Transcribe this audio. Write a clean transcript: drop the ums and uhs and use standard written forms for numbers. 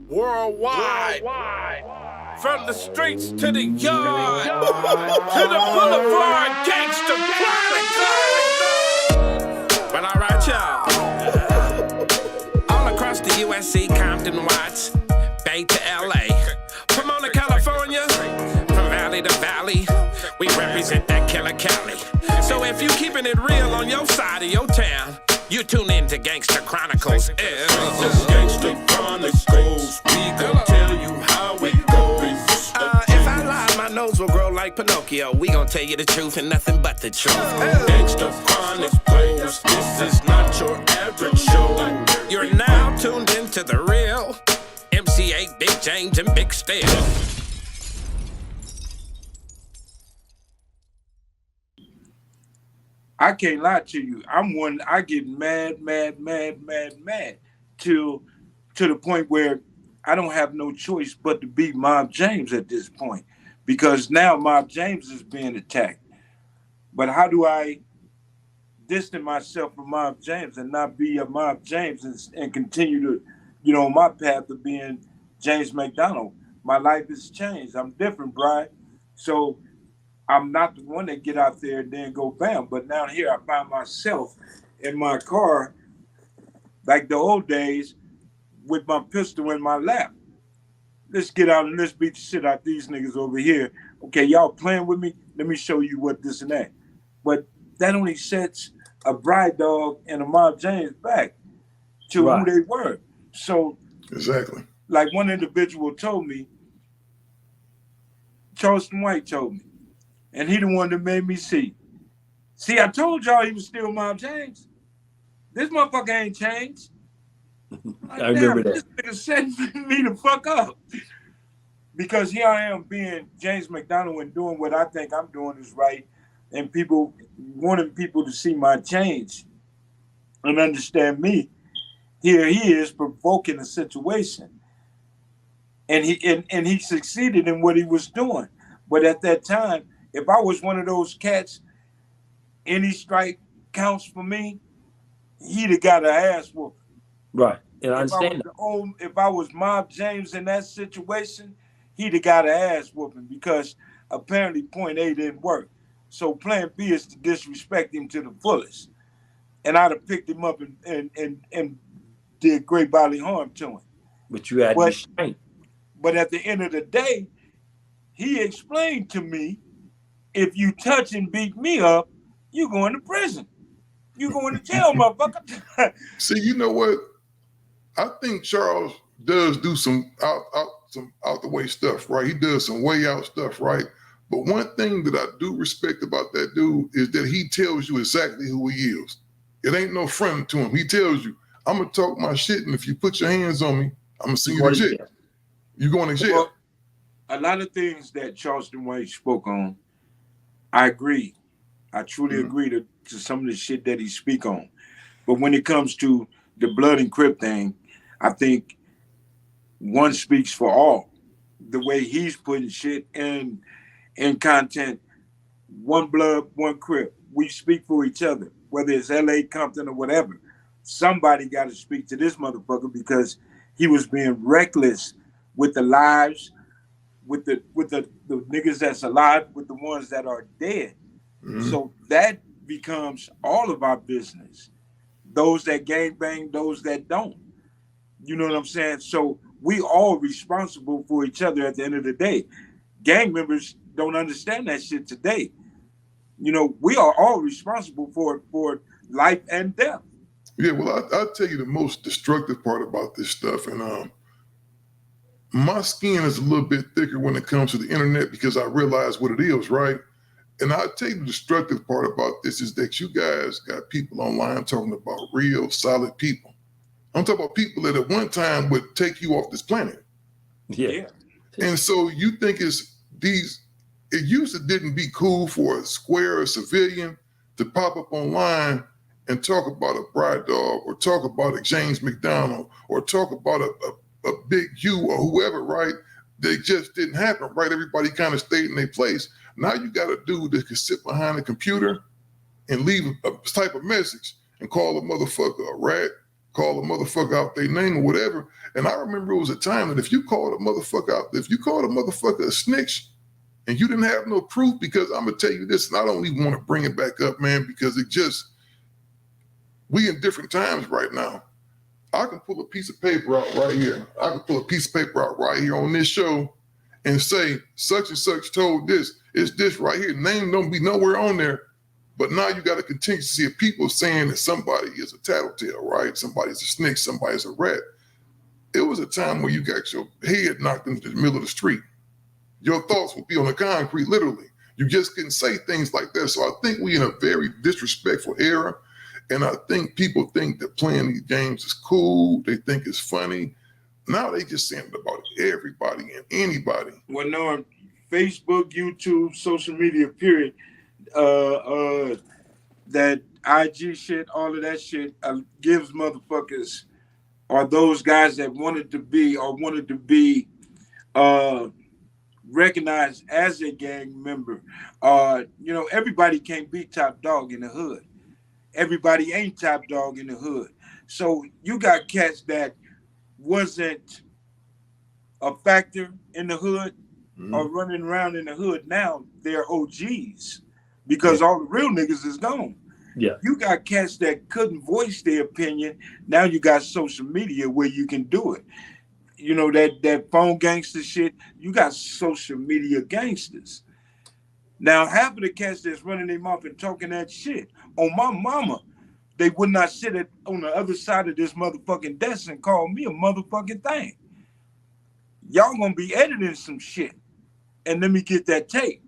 Worldwide. From the streets to the yard, to the boulevard, gangsta chronicle. But alright, y'all. All across the USC, Compton, Watts, Bay to LA. Pomona, California, from valley to valley, we represent that killer Cali. So if you keeping it real on your side of your town, you tune in to Gangsta Chronicles. Gangsta Chronicles, we gon' tell you how it goes. If I lie, my nose will grow like Pinocchio. We gon' tell you the truth and nothing but the truth. Gangsta Chronicles, this is not your average show. You're now tuned into the real MC8, Big James, and Big Steel. I can't lie to you. I get mad to the point where I don't have no choice but to be Mob James at this point, because now Mob James is being attacked. But how do I distance myself from Mob James and not be a Mob James and continue to, my path of being James McDonald? My life has changed. I'm different, Bry. So I'm not the one that get out there and then go bam. But now here I find myself in my car, like the old days, with my pistol in my lap. Let's get out and let's beat the shit out these niggas over here. Okay, y'all playing with me? Let me show you what this and that. But that only sets a Bry Dog and a Mob James back to who they were. So exactly, like one individual told me, Charleston White told me, and he the one that made me see. See, I told y'all he was still Mob James. This motherfucker ain't changed. Like, I remember that. This nigga setting me the fuck up. Because here I am being James McDonald and doing what I think I'm doing is right, and people wanting people to see my change and understand me. Here he is provoking a situation. And he succeeded in what he was doing. But at that time, if I was one of those cats, any strike counts for me, he'd have got an ass whooping. Right. And I understand that. If I was Mob James in that situation, he'd have got an ass whooping because apparently point A didn't work. So plan B is to disrespect him to the fullest. And I'd have picked him up and did great bodily harm to him. But you had restraint. But at the end of the day, he explained to me, if you touch and beat me up, you going to prison. You going to jail, motherfucker. See, you know what? I think Charles does do some out the way stuff, right? He does some way out stuff, right? But one thing that I do respect about that dude is that he tells you exactly who he is. It ain't no friend to him. He tells you, I'm gonna talk my shit, and if you put your hands on me, I'm gonna send you to jail. You're going to jail. Well, a lot of things that Charleston White spoke on, I agree. I truly agree to some of the shit that he speak on. But when it comes to the blood and Crip thing, I think one speaks for all. The way he's putting shit in content, one blood, one Crip. We speak for each other, whether it's LA, Compton, or whatever. Somebody got to speak to this motherfucker because he was being reckless with the lives, with the niggas that's alive, with the ones that are dead. Mm-hmm. So that becomes all of our business. Those that gangbang, those that don't. You know what I'm saying? So we all responsible for each other at the end of the day. Gang members don't understand that shit today. You know, we are all responsible for life and death. Yeah, well, I'll tell you the most destructive part about this stuff. And my skin is a little bit thicker when it comes to the internet because I realize what it is, right? And I'll tell you the destructive part about this is that you guys got people online talking about real solid people. I'm talking about people that at one time would take you off this planet. Yeah. And so you think it used to didn't be cool for a square or civilian to pop up online and talk about a Bry Dog or talk about a James McDonald or talk about a Big U or whoever, right? They just didn't happen, right? Everybody kind of stayed in their place. Now you got a dude that can sit behind a computer and leave a type of message and call a motherfucker a rat, call a motherfucker out their name or whatever. And I remember it was a time that if you called a motherfucker a snitch and you didn't have no proof, because I'm gonna tell you this, and I don't even want to bring it back up, man, because we in different times right now. I can pull a piece of paper out right here. I can pull a piece of paper out right here on this show and say such and such told this. It's this right here. Name don't be nowhere on there. But now you got a contingency of people saying that somebody is a tattletale, right? Somebody's a snitch, somebody's a rat. It was a time where you got your head knocked into the middle of the street. Your thoughts would be on the concrete, literally. You just couldn't say things like that. So I think we in a very disrespectful era. And I think people think that playing these games is cool. They think it's funny. Now they just saying it about everybody and anybody. Well, no, Facebook, YouTube, social media, period. That IG shit, all of that shit gives motherfuckers, or those guys that wanted to be recognized as a gang member. Everybody can't be top dog in the hood. Everybody ain't top dog in the hood. So you got cats that wasn't a factor in the hood or running around in the hood. Now they're OGs because all the real niggas is gone. Yeah. You got cats that couldn't voice their opinion. Now you got social media where you can do it. You know, that phone gangster shit, you got social media gangsters. Now, half of the cats that's running their mouth and talking that shit, on my mama, they would not sit on the other side of this motherfucking desk and call me a motherfucking thing. Y'all gonna be editing some shit and let me get that tape.